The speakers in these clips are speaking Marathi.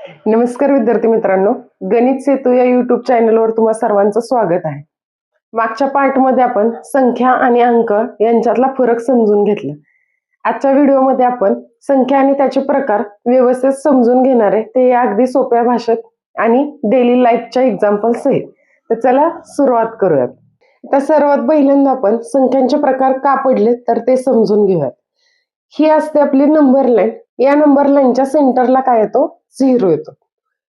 नमस्कार विद्यार्थी मित्रांनो, गणित सेतू या युट्यूब चॅनलवर तुम्हा सर्वांचं स्वागत आहे. मागच्या पार्टमध्ये आपण संख्या आणि अंक यांच्यातला फरक समजून घेतला. आजच्या व्हिडिओमध्ये आपण संख्या आणि त्याचे प्रकार व्यवस्थित समजून घेणार आहे, ते अगदी सोप्या भाषेत आणि डेली लाईफच्या एक्झाम्पल सहित. तर चला सुरुवात करूयात. तर सर्वात पहिल्यांदा आपण संख्यांचे प्रकार का पडले तर ते समजून घेऊयात. ही असते आपली नंबर लाईन. या नंबर लाईनच्या सेंटरला काय येतो? 0 येतो.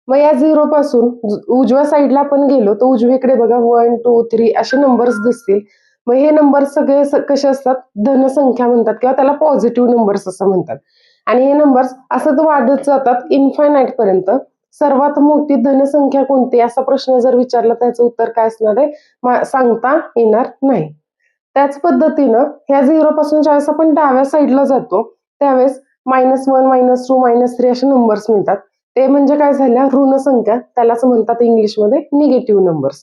मग या 0 पासून उजव्या साईडला आपण गेलो तर उजवीकडे बघा 1 2 3 असे नंबर्स दिसतील. मग हे नंबर सगळे कसे असतात? धनसंख्या म्हणतात किंवा त्याला पॉझिटिव्ह नंबर्स असं म्हणतात. आणि हे नंबर्स असंच वाढत जातात इन्फायनाईट पर्यंत. सर्वात मोठी धनसंख्या कोणती असा प्रश्न जर विचारला त्याचं उत्तर काय असणार आहे? सांगता येणार नाही. त्याच पद्धतीनं ह्या 0 पासून ज्यावेळेस आपण डाव्या साईडला जातो त्यावेळेस -1 -2 -3 असे नंबर्स मिळतात. ते म्हणजे काय झाल्या? ऋण संख्या. त्यालाच म्हणतात इंग्लिशमध्ये निगेटिव्ह नंबर्स.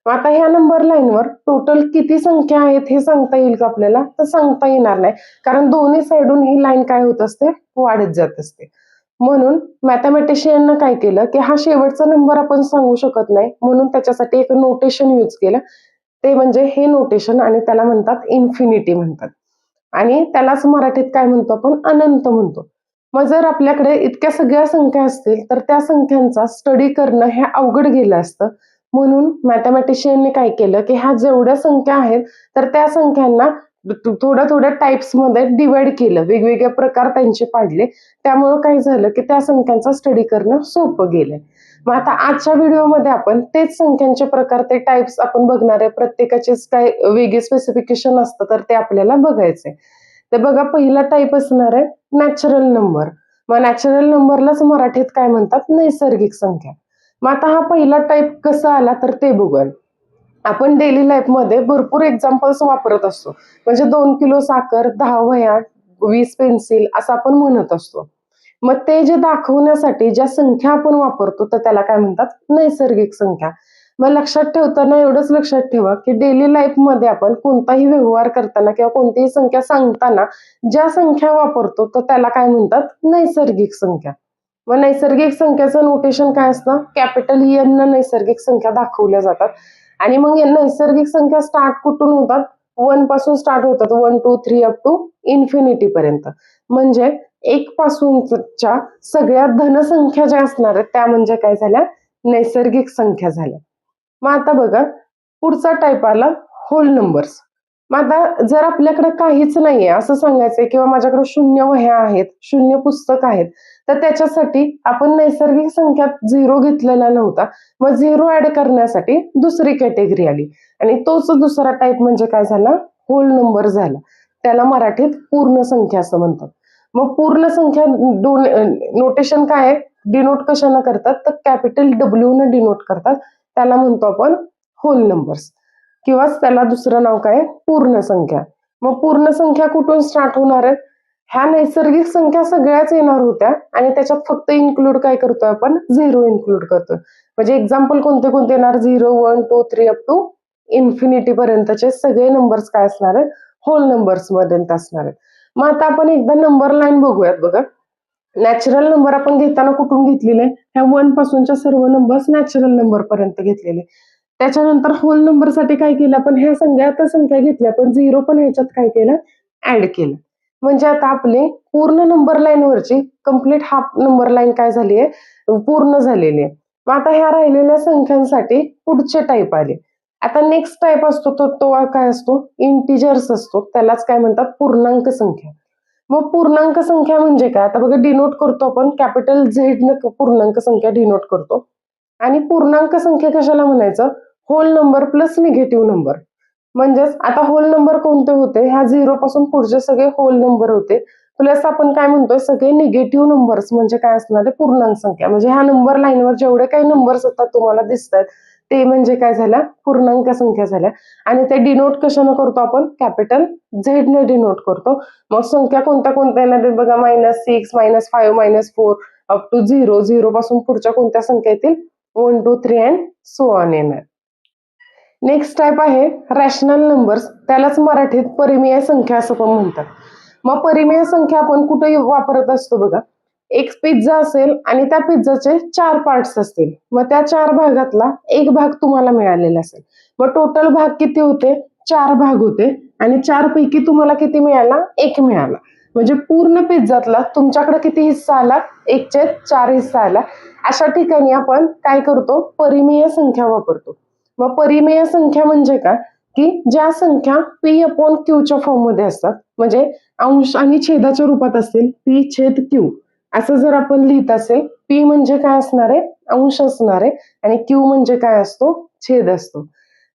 आता ह्या नंबर लाईनवर टोटल किती संख्या आहेत हे सांगता येईल का आपल्याला? तर सांगता येणार नाही, कारण दोन्ही साईडून ही लाईन काय होत असते? वाढत जात असते. म्हणून मॅथमॅटिशियननं काय केलं की हा शेवटचा नंबर आपण सांगू शकत नाही, म्हणून त्याच्यासाठी एक नोटेशन यूज केलं. ते म्हणजे हे नोटेशन, आणि त्याला म्हणतात इन्फिनिटी म्हणतात. आणि त्यालाच मराठीत काय म्हणतो आपण? अनंत म्हणतो. मग जर आपल्याकडे इतक्या सगळ्या संख्या असतील तर त्या संख्यांचा स्टडी करणं हे अवघड गेलं असतं. म्हणून मॅथमॅटिशियनने काय केलं की ह्या जेवढ्या संख्या आहेत तर त्या संख्यांना थोड्या थोड्या टाइप्स मध्ये डिवाइड केलं, वेगवेगळे प्रकार त्यांचे पाडले. त्यामुळं काय झालं की त्या संख्यांचा स्टडी करणं सोपं गेलं. मग आता आजच्या व्हिडिओमध्ये आपण तेच संख्यांचे प्रकार, ते टाइप्स आपण बघणार आहे. प्रत्येकाचेच काय वेगळे स्पेसिफिकेशन असतं तर ते आपल्याला बघायचंय. तर बघा, पहिला टाइप असणार आहे नॅचरल नंबर. मग नॅचरल नंबरलाच मराठीत काय म्हणतात? नैसर्गिक संख्या. मग आता हा पहिला टाइप कसा आला तर ते बघूया. आपण डेली लाईफमध्ये भरपूर एक्झाम्पल्स वापरत असतो. म्हणजे 2 किलो साखर, 10 वह्या, 20 पेन्सिल असं आपण म्हणत असतो. मग ते जे दाखवण्यासाठी ज्या संख्या आपण वापरतो तर त्याला काय म्हणतात? नैसर्गिक संख्या. मग लक्षात ठेवताना एवढंच लक्षात ठेवा की डेली लाईफमध्ये आपण कोणताही व्यवहार करताना किंवा कोणतीही संख्या सांगताना ज्या संख्या वापरतो तर त्याला काय म्हणतात? नैसर्गिक संख्या. मग नैसर्गिक संख्याचं नोटेशन काय असतं? कॅपिटल एन न नैसर्गिक संख्या दाखवल्या जातात. आणि मग या नैसर्गिक संख्या स्टार्ट कुठून होतात? 1 पासून स्टार्ट होतात. 1 2 3 अप टू इन्फिनिटी पर्यंत. म्हणजे 1 पासूनच्या सगळ्या धनसंख्या ज्या असणार आहेत त्या म्हणजे काय झाल्या? नैसर्गिक संख्या झाल्या. मग आता बघा, पुढचा टाइप आला होल नंबर्स. मग आता जर आपल्याकडे काहीच नाहीये असं सांगायचंय किंवा माझ्याकडे 0 वह्या आहेत, 0 पुस्तक आहेत, तर त्याच्यासाठी आपण नैसर्गिक संख्यात 0 घेतलेला नव्हता. मग 0 ऍड करण्यासाठी दुसरी कॅटेगरी आली आणि तोच दुसरा टाइप म्हणजे काय झाला? होल नंबर झाला. त्याला मराठीत पूर्ण संख्या असं म्हणतात. मग पूर्ण संख्या नोटेशन काय आहे? डिनोट कशानं करतात? तर कॅपिटल डब्ल्यू न डिनोट करतात. त्याला म्हणतो आपण होल नंबर्स, किंवा त्याला दुसरं नाव काय? पूर्ण संख्या. मग पूर्ण संख्या कुठून स्टार्ट होणार आहेत? ह्या नैसर्गिक संख्या सगळ्याच येणार होत्या आणि त्याच्यात फक्त इन्क्लूड काय करतोय आपण? 0 इन्क्लूड करतोय. म्हणजे एक्झाम्पल कोणते कोणते येणार? 0 1 2 3 अप टू इन्फिनिटी पर्यंतचे सगळे नंबर्स काय असणार आहेत? होल नंबर्स मध्ये असणार आहेत. मग आता आपण एकदा नंबर लाईन बघूयात. बघा, नॅचरल नंबर आपण घेताना कुठून घेतलेले? ह्या 1 पासूनच्या सर्व नंबर्स नॅचरल नंबर पर्यंत घेतलेले. त्याच्यानंतर होल नंबर साठी काय केलं आपण? ह्या सगळ्या संख्या घेतल्या पण 0 पण ह्याच्यात काय केलं? ऍड केलं. म्हणजे आता आपली पूर्ण नंबर लाईन वरची कंप्लीट हाफ नंबर लाईन काय झाली आहे? पूर्ण झालेली आहे. मग आता ह्या राहिलेल्या संख्यांसाठी पुढचे टाइप आले. आता नेक्स्ट टाइप असतो तो काय असतो? इंटिजर्स असतो. त्यालाच काय म्हणतात? पूर्णांक संख्या. मग पूर्णांक संख्या म्हणजे काय? आता बघा, डिनोट करतो आपण कॅपिटल झेड न पूर्णांक संख्या डिनोट करतो. आणि पूर्णांक संख्या कशाला म्हणायचं? Whole number plus negative number. म्हणजेच आता होल नंबर कोणते होते? ह्या 0 पासून पुढचे सगळे होल नंबर होते. प्लस आपण काय म्हणतोय? सगळे निगेटिव्ह नंबर्स म्हणजे काय असणार आहे? पूर्णांक संख्या. म्हणजे ह्या नंबर लाईनवर जेवढे काही नंबर्स आता तुम्हाला दिसत आहेत ते म्हणजे काय झाल्या? पूर्णांक संख्या झाल्या. आणि ते डिनोट कशानं करतो आपण? कॅपिटल झेड ने डिनोट करतो. मग संख्या कोणत्या कोणत्या येणार? बघा, -6 -5 -4 अप टू 0. 0 पासून पुढच्या कोणत्या संख्या येतील? 1 2 3 अँड सो ऑन येणार. नेक्स्ट टाइप आहे रॅशनल नंबर्स. त्यालाच मराठीत परिमेय संख्या असं पण म्हणतात. मग परिमेय संख्या आपण कुठे वापरत असतो? बघा, एक पिझ्झा असेल आणि त्या पिझ्झाचे 4 पार्ट्स असतील, मग त्या 4 भागातला एक भाग तुम्हाला मिळालेला असेल, मग टोटल भाग किती होते? 4 भाग होते आणि 4 पैकी तुम्हाला किती मिळाला? 1 मिळाला. म्हणजे पूर्ण पिझ्झातला तुमच्याकडे किती हिस्सा आला? 1/4 हिस्सा आला. अशा ठिकाणी आपण काय करतो? परिमेय संख्या वापरतो. मग परिमेय संख्या म्हणजे काय? की ज्या संख्या P/Q च्या फॉर्म मध्ये असतात, म्हणजे अंश आणि छेदाच्या रूपात असतील, P/Q असं जर आपण लिहित असेल, P म्हणजे काय असणार आहे? अंश असणार आहे आणि Q म्हणजे काय असतो? छेद असतो.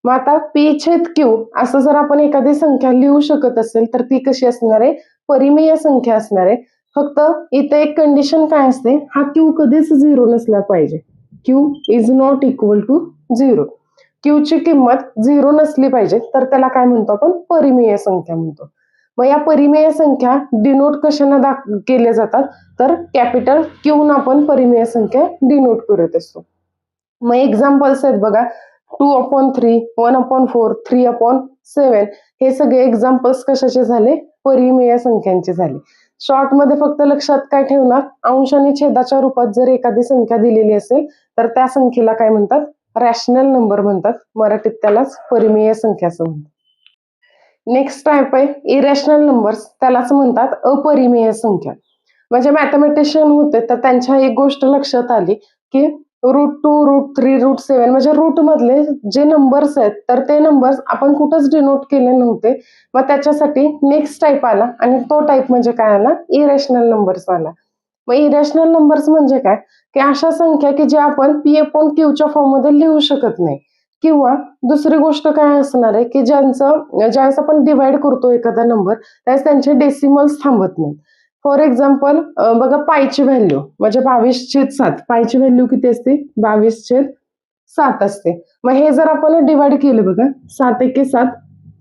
मग आता P/Q असं जर आपण एखादी संख्या लिहू शकत असेल तर ती कशी असणार आहे? परिमेय संख्या असणार आहे. फक्त इथे एक कंडिशन काय असते? हा Q कधीच 0 नसला पाहिजे. Q is not equal to 0. Q ची किंमत 0 नसली पाहिजे, तर त्याला काय म्हणतो आपण? परिमेय संख्या म्हणतो. मग या परिमेय संख्या डिनोट कशाने केल्या जातात? तर कॅपिटल Q न आपण परिमेय संख्या डिनोट करत असतो. मग एक्झाम्पल्स आहेत बघा, 2/3, 1/4, 3/7 हे सगळे एक्झाम्पल्स कशाचे झाले? परिमेय संख्यांचे झाले. शॉर्ट मध्ये फक्त लक्षात काय ठेवणार? अंश आणि छेदाच्या रूपात जर एखादी संख्या दिलेली असेल तर त्या संख्येला काय म्हणतात? रॅशनल नंबर म्हणतात. मराठीत त्यालाच परिमेय संख्या असं म्हणतात. नेक्स्ट टाइप आहे इरॅशनल नंबर्स, त्यालाच म्हणतात अपरिमेय संख्या. म्हणजे मॅथमॅटिशियन होते तर त्यांच्या एक गोष्ट लक्षात आली की √2, √3, √7 म्हणजे रूट मधले जे नंबर्स आहेत तर ते नंबर्स आपण कुठंच डिनोट केले नव्हते. मग त्याच्यासाठी नेक्स्ट टाइप आला आणि तो टाइप म्हणजे काय आला? इरॅशनल नंबर्स आला. मग इरॅशनल नंबर्स म्हणजे काय? की अशा संख्या की ज्या आपण P/Q च्या फॉर्म मध्ये लिहू शकत नाही. किंवा दुसरी गोष्ट काय असणार आहे की ज्यावेळेस आपण डिवाइड करतो एखादा नंबर त्यावेळेस त्यांचे डेसिमल्स थांबत नाही. फॉर एक्झाम्पल बघा, पायची व्हॅल्यू म्हणजे 22/7. पायची व्हॅल्यू किती असते? 22/7 असते. मग हे जर आपण डिवाइड केलं बघा, 7 एके 7,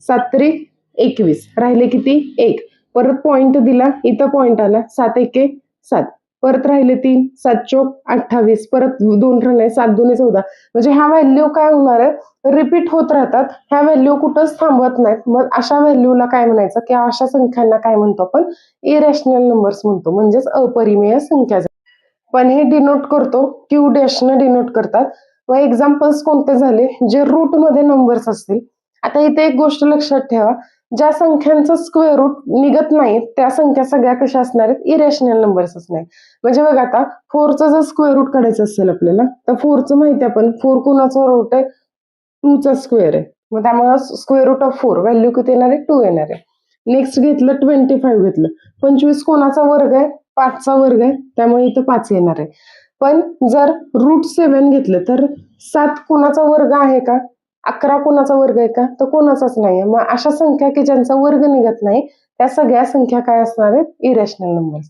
7 त्रिक 21, राहिले किती? 1. परत पॉइंट दिला, इथं पॉइंट आला, 7 एके 7, परत राहिले 3, 7 चोक 28, परत 2 राहिले, 7 2 14. म्हणजे ह्या व्हॅल्यू काय होणार आहे? रिपीट होत राहतात. ह्या व्हॅल्यू कुठंच थांबत नाहीत. मग अशा व्हॅल्यूला काय म्हणायचं? की अशा संख्यांना काय म्हणतो आपण? इरॅशनल नंबर्स म्हणतो, म्हणजेच अपरिमेय संख्या. पण हे डिनोट करतो Q डॅशने डिनोट करतात. व एक्झाम्पल्स कोणते झाले? जे रूट मध्ये नंबर्स असतील. आता इथे एक गोष्ट लक्षात ठेवा, ज्या संख्यांचं स्क्वेअर रूट निघत नाही त्या संख्या सगळ्या कशा असणार आहेत? इरॅशनल नंबर्स असणार. म्हणजे बघा, आता 4चं जर स्क्वेअर रूट काढायचं असेल आपल्याला तर 4चं माहिती आपण 4 कोणाचा रूट आहे? 2चा स्क्वेअर आहे. मग त्यामुळे स्क्वेअर रूट ऑफ 4 व्हॅल्यू किती येणार आहे? 2 येणार आहे. नेक्स्ट घेतलं 25 घेतलं, 25 कोणाचा वर्ग आहे? 5चा वर्ग आहे, त्यामुळे इथं 5 येणार आहे. पण जर √7 घेतलं तर 7 कोणाचा वर्ग आहे का? 11 कोणाचा वर्ग आहे का? तर कोणाचाच नाही. मग अशा संख्या की ज्यांचा वर्ग निघत नाही त्या सगळ्या संख्या काय असणार आहेत? Irrational numbers.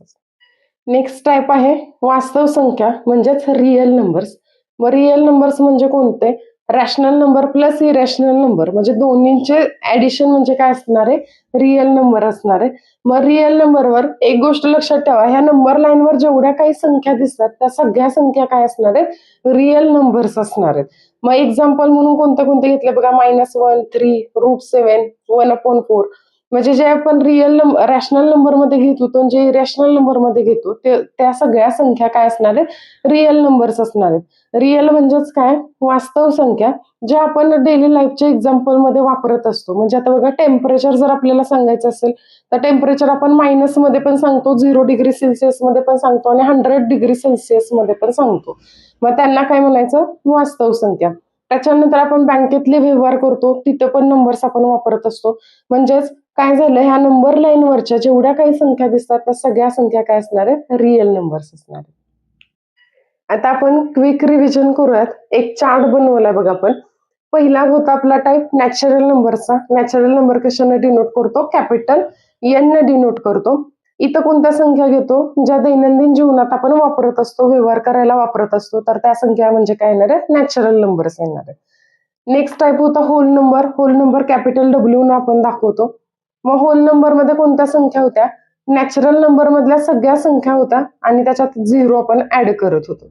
नेक्स्ट टाइप आहे वास्तव संख्या म्हणजेच रिअल नंबर्स. मग रिअल नंबर्स म्हणजे कोणते? Rational number plus irrational number म्हणजे दोन्हींचे ऍडिशन म्हणजे काय असणार आहे? रिअल नंबर असणार आहे. मग रिअल नंबरवर एक गोष्ट लक्षात ठेवा, ह्या नंबर लाईनवर जेवढ्या काही संख्या दिसतात त्या सगळ्या संख्या काय असणार आहेत? रिअल नंबर्स असणार आहेत. मग एक्झाम्पल म्हणून कोणते कोणते घेतले बघा, -1, 3, √7, 1/4. म्हणजे जे आपण रिअल रॅशनल नंबर मध्ये घेत होतो, जे इरॅशनल नंबर मध्ये घेतो त्या सगळ्या संख्या काय असणार आहेत? रिअल नंबर्स असणार आहेत. रिअल म्हणजेच काय? वास्तव संख्या, जे आपण डेली लाईफच्या एक्झाम्पल मध्ये वापरत असतो. म्हणजे आता बघा, टेम्परेचर जर आपल्याला सांगायचं असेल तर टेम्परेचर आपण मायनस मध्ये पण सांगतो, 0°C मध्ये पण सांगतो आणि 100°C मध्ये पण सांगतो. मग त्यांना काय म्हणायचं? वास्तव संख्या. त्याच्यानंतर आपण बँकेतले व्यवहार करतो, तिथं पण नंबर्स आपण वापरत असतो. म्हणजेच काय झालं, ह्या नंबर लाईनवरच्या जेवढ्या काही संख्या दिसतात त्या सगळ्या संख्या काय असणार आहेत? रिअल नंबर्स असणार आहेत. आता आपण क्विक रिव्हिजन करूयात. एक चार्ट बनवलाय बघा आपण. पहिला होता आपला टाइप नॅचरल नंबरचा. नॅचरल नंबर कशाने डिनोट करतो? कॅपिटल N ने डिनोट करतो. इथं कोणत्या संख्या घेतो? ज्या दैनंदिन जीवनात आपण वापरत असतो, व्यवहार करायला वापरत असतो, तर त्या संख्या म्हणजे काय येणार आहेत? नॅचरल नंबर्स येणार आहेत. नेक्स्ट टाइप होता whole number. Whole number capital W ने आपण दाखवतो. मग होल नंबर मध्ये कोणत्या संख्या होत्या? नॅचरल नंबर मधल्या सगळ्या संख्या होत्या आणि त्याच्यात 0 आपण ऍड करत होतो.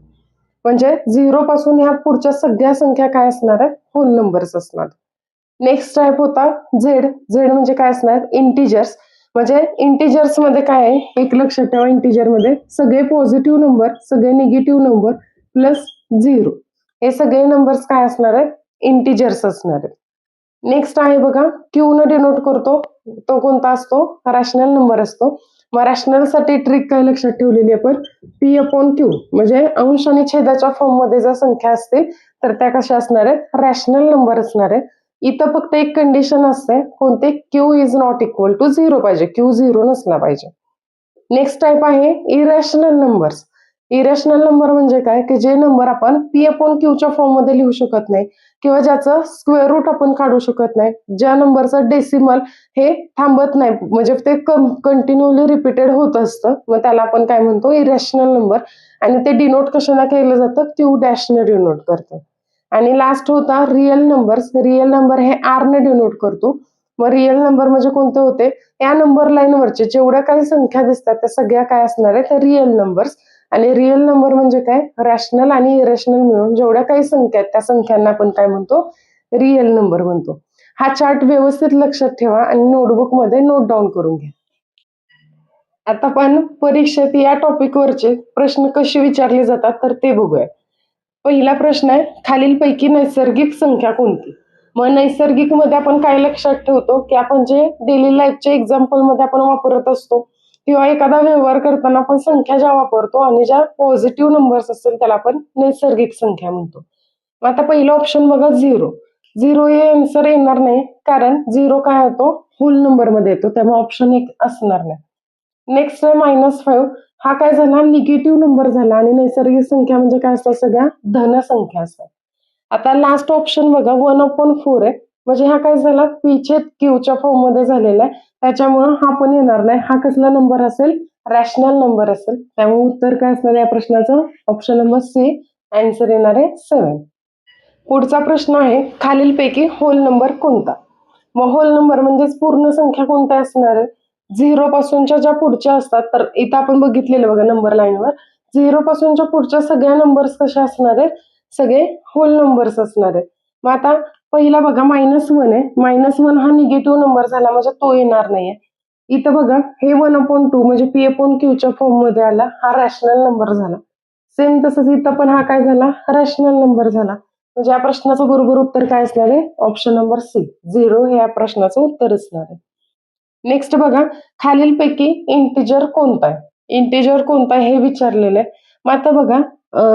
म्हणजे 0 पासून ह्या पुढच्या सगळ्या संख्या काय असणार आहेत? होल नंबर्स असणार. नेक्स्ट टाइप होता झेड. झेड म्हणजे काय असणार? इंटिजर्स. म्हणजे इंटिजर्स मध्ये काय आहे, एक लक्षात ठेवा, इंटिजर मध्ये सगळे पॉझिटिव्ह नंबर, सगळे निगेटिव्ह नंबर प्लस 0 हे सगळे नंबर्स काय असणार आहेत, इंटिजर्स असणार आहेत. नेक्स्ट आहे बघा, क्यू न डिनोट करतो, तो कोणता असतो, रॅशनल नंबर असतो. मग रॅशनल साठी ट्रिक काय लक्षात ठेवलेली आपण, पी अपॉन क्यू, म्हणजे अंश आणि छेदाच्या फॉर्म मध्ये जर संख्या असते तर त्या कशा असणार आहेत, रॅशनल नंबर असणार आहेत. इथं फक्त एक कंडिशन असते, कोणते, Q is not equal to 0 पाहिजे, क्यू 0 नसला पाहिजे. नेक्स्ट टाइप आहे इरॅशनल नंबर्स. इरॅशनल नंबर म्हणजे काय, की जे नंबर आपण पी अपॉन क्यूच्या फॉर्म मध्ये लिहू शकत नाही किंवा ज्याचं स्क्वेअर रूट आपण काढू शकत नाही, ज्या नंबरचं डेसिमल हे थांबत नाही, म्हणजे ते कंटिन्युअली रिपीटेड होत असतं, मग त्याला आपण काय म्हणतो, इरॅशनल नंबर. आणि ते डिनोट कशाला केलं जातं, क्यू डॅशने डिनोट करतं. आणि लास्ट होता रिअल नंबर्स. रिअल नंबर हे आर ने डिनोट करतो. मग रिअल नंबर म्हणजे कोणते होते, या नंबर लाईन वरचे जेवढ्या काही संख्या दिसतात त्या सगळ्या काय असणार आहेत, रिअल नंबर्स. आणि रिअल नंबर म्हणजे काय, रॅशनल आणि इरेशनल मिळून जेवढ्या काही संख्या आहेत त्या संख्यांना आपण काय म्हणतो, रिअल नंबर म्हणतो. हा चार्ट व्यवस्थित लक्षात ठेवा आणि नोटबुक मध्ये नोट डाऊन करून घ्या. आता आपण परीक्षेत या टॉपिक वरचे प्रश्न कसे विचारले जातात तर ते बघूया. पहिला प्रश्न आहे, खालीलपैकी नैसर्गिक संख्या कोणती. मग नैसर्गिक मध्ये आपण काय लक्षात ठेवतो, की आपण जे डेली लाईफच्या एक्झाम्पल मध्ये आपण वापरत असतो किंवा एखादा व्यवहार करताना आपण संख्या ज्या वापरतो आणि ज्या पॉझिटिव्ह नंबर्स असतील त्याला आपण नैसर्गिक संख्या म्हणतो. मग आता पहिला ऑप्शन बघा, 0. 0 हे आन्सर येणार नाही, कारण 0 काय होतो, होल नंबर मध्ये येतो, त्यामुळे ऑप्शन 1 असणार नाही. नेक्स्ट आहे -5. हा काय झाला, निगेटिव्ह नंबर झाला आणि नैसर्गिक संख्या म्हणजे काय असतात, सगळ्या धन संख्या असतात. आता लास्ट ऑप्शन बघा, 1/4 आहे, म्हणजे हा काय झाला, पीछेद क्यूच्या फॉर्म मध्ये झालेला आहे, त्याच्यामुळे हा पण येणार नाही. हा कसला नंबर असेल, रॅशनल नंबर असेल, त्यामुळे उत्तर काय असणार या प्रश्नाचं, ऑप्शन नंबर सी, आन्सर येणार आहे 7. पुढचा प्रश्न आहे, खालीलपैकी होल नंबर कोणता. मग होल नंबर म्हणजेच पूर्ण संख्या कोणत्या असणार आहे, 0 पासूनच्या ज्या पुढच्या असतात, तर इथं आपण बघितलेलं बघा नंबर लाईनवर, 0 पासूनच्या पुढच्या सगळ्या नंबर्स कशा असणार आहेत, सगळे होल नंबर्स असणार आहेत. मग आता पहिला बघा, -1 आहे, -1 हा निगेटिव्ह नंबर झाला म्हणजे तो येणार नाहीये. इथं बघा, हे 1/2 म्हणजे पी अपॉन क्यूच्या फॉर्म मध्ये आला, हा रॅशनल नंबर झाला. सेम तसंच इथं पण हा काय झाला, रॅशनल नंबर झाला. म्हणजे या प्रश्नाचं बरोबर उत्तर काय असणार आहे, ऑप्शन नंबर सी, 0 हे या प्रश्नाचं उत्तर असणार आहे. नेक्स्ट बघा, खालीलपैकी इंटिजर कोणता आहे, इंटिजर कोणता आहे हे विचारलेलं आहे. मग आता बघा,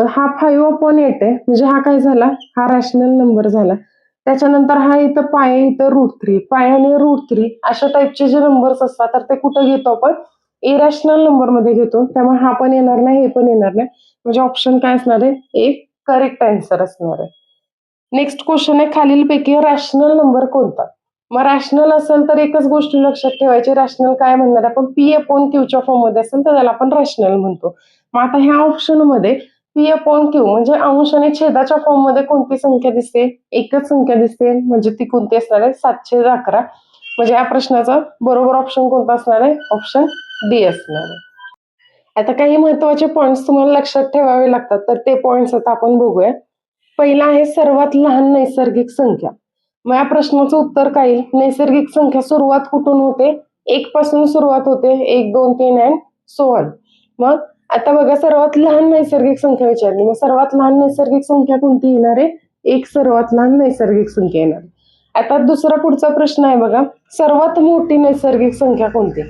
हा 5/8 आहे, म्हणजे हा काय झाला, हा रॅशनल नंबर झाला. त्याच्यानंतर हा इथं पाय, इथं √3, पाय आणि √3 अशा टाईपचे जे नंबर्स असतात तर ते कुठं घेतो आपण, इरॅशनल नंबर मध्ये घेतो, त्यामुळे हा पण येणार नाही, हे पण येणार नाही, म्हणजे ऑप्शन काय असणार आहे, एक करेक्ट आन्सर असणार आहे. नेक्स्ट क्वेश्चन आहे, खालीलपैकी रॅशनल नंबर कोणता. मग रॅशनल असेल तर एकच गोष्ट लक्षात ठेवायची, रॅशनल काय म्हणणार आपण, पी अपॉन क्यूच्या फॉर्म मध्ये असेल तर त्याला आपण रॅशनल म्हणतो. मग आता ह्या ऑप्शन मध्ये पी अपॉन क्यू म्हणजे अंश आणि छेदाच्या फॉर्म मध्ये कोणती संख्या दिसते, एकच संख्या दिसते, म्हणजे ती कोणती असणार आहे, 711. म्हणजे या प्रश्नाचा बरोबर ऑप्शन कोणता असणार आहे, ऑप्शन डी असणार आहे. आता काही महत्वाचे पॉइंट्स तुम्हाला लक्षात ठेवावे लागतात, तर ते पॉइंट्स आता आपण बघूया. पहिला आहे सर्वात लहान नैसर्गिक संख्या. मग या प्रश्नाचं उत्तर काय येईल, नैसर्गिक संख्या सुरुवात कुठून होते, 1 पासून सुरुवात होते, 1 2 3 अँड सो ऑन. मग आता बघा, सर्वात लहान नैसर्गिक संख्या विचारली, मग सर्वात लहान नैसर्गिक संख्या कोणती येणार आहे, 1 सर्वात लहान नैसर्गिक संख्या येणार. आता दुसरा पुढचा प्रश्न आहे बघा, सर्वात मोठी नैसर्गिक संख्या कोणती.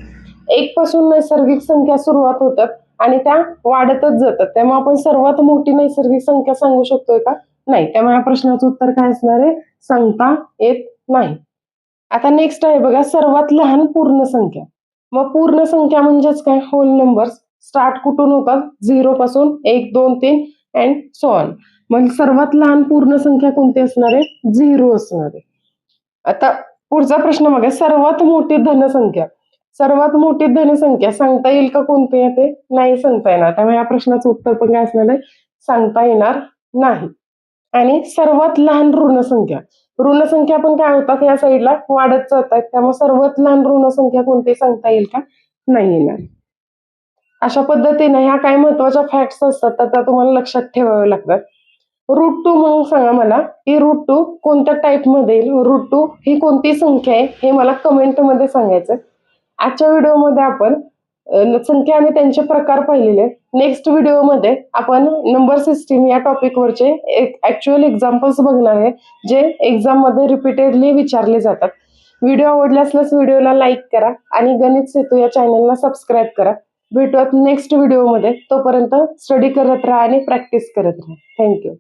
1 पासून नैसर्गिक संख्या सुरुवात होतात आणि त्या वाढतच जातात, त्यामुळे आपण सर्वात मोठी नैसर्गिक संख्या सांगू शकतोय का, नाही, त्यामुळे या प्रश्नाचं उत्तर काय असणार आहे, सांगता येत नाही. आता नेक्स्ट आहे बघा, सर्वात लहान पूर्ण संख्या. मग पूर्ण संख्या म्हणजेच काय, होल नंबर्स स्टार्ट कुठून होतात, 0 पासून, 1 2 3 अँड सो ऑन. मग सर्वात लहान पूर्ण संख्या कोणती असणार आहे, 0 असणार आहे. आता पुढचा प्रश्न बघा, सर्वात मोठी धनसंख्या. सर्वात मोठी धनसंख्या सांगता येईल का कोणती आहे, ते नाही सांगता येणार, त्यामुळे या प्रश्नाचं उत्तर पण काय असणार आहे, सांगता येणार नाही. आणि सर्वात लहान ऋणसंख्या. ऋणसंख्या पण काय होतात, या साईडला वाढत जातात, त्यामुळे सर्वात लहान ऋणसंख्या कोणती सांगता येईल का, नाही येणार. अशा पद्धतीने ह्या काही महत्वाच्या फॅक्ट्स असतात तर त्या तुम्हाला लक्षात ठेवाव्या लागतात. √2 म्हणून सांगा मला, ही √2 कोणत्या टाईप मध्ये येईल, √2 ही कोणती संख्या आहे हे मला कमेंट मध्ये सांगायचं. आजच्या व्हिडिओमध्ये आपण संख्या आणि त्यांचे प्रकार पाहिलेले. नेक्स्ट व्हिडिओमध्ये आपण नंबर सिस्टीम या टॉपिकवरचे ऍक्च्युअल एक्झाम्पल्स बघणार आहे, जे एक्झाम मध्ये रिपीटेडली विचारले जातात. व्हिडिओ आवडला असल्यास व्हिडिओला लाईक करा आणि गणित सेतू या चॅनलला सबस्क्राईब करा. भेटूयात नेक्स्ट व्हिडिओमध्ये. तोपर्यंत स्टडी करत राहा आणि प्रॅक्टिस करत राहा. थँक्यू.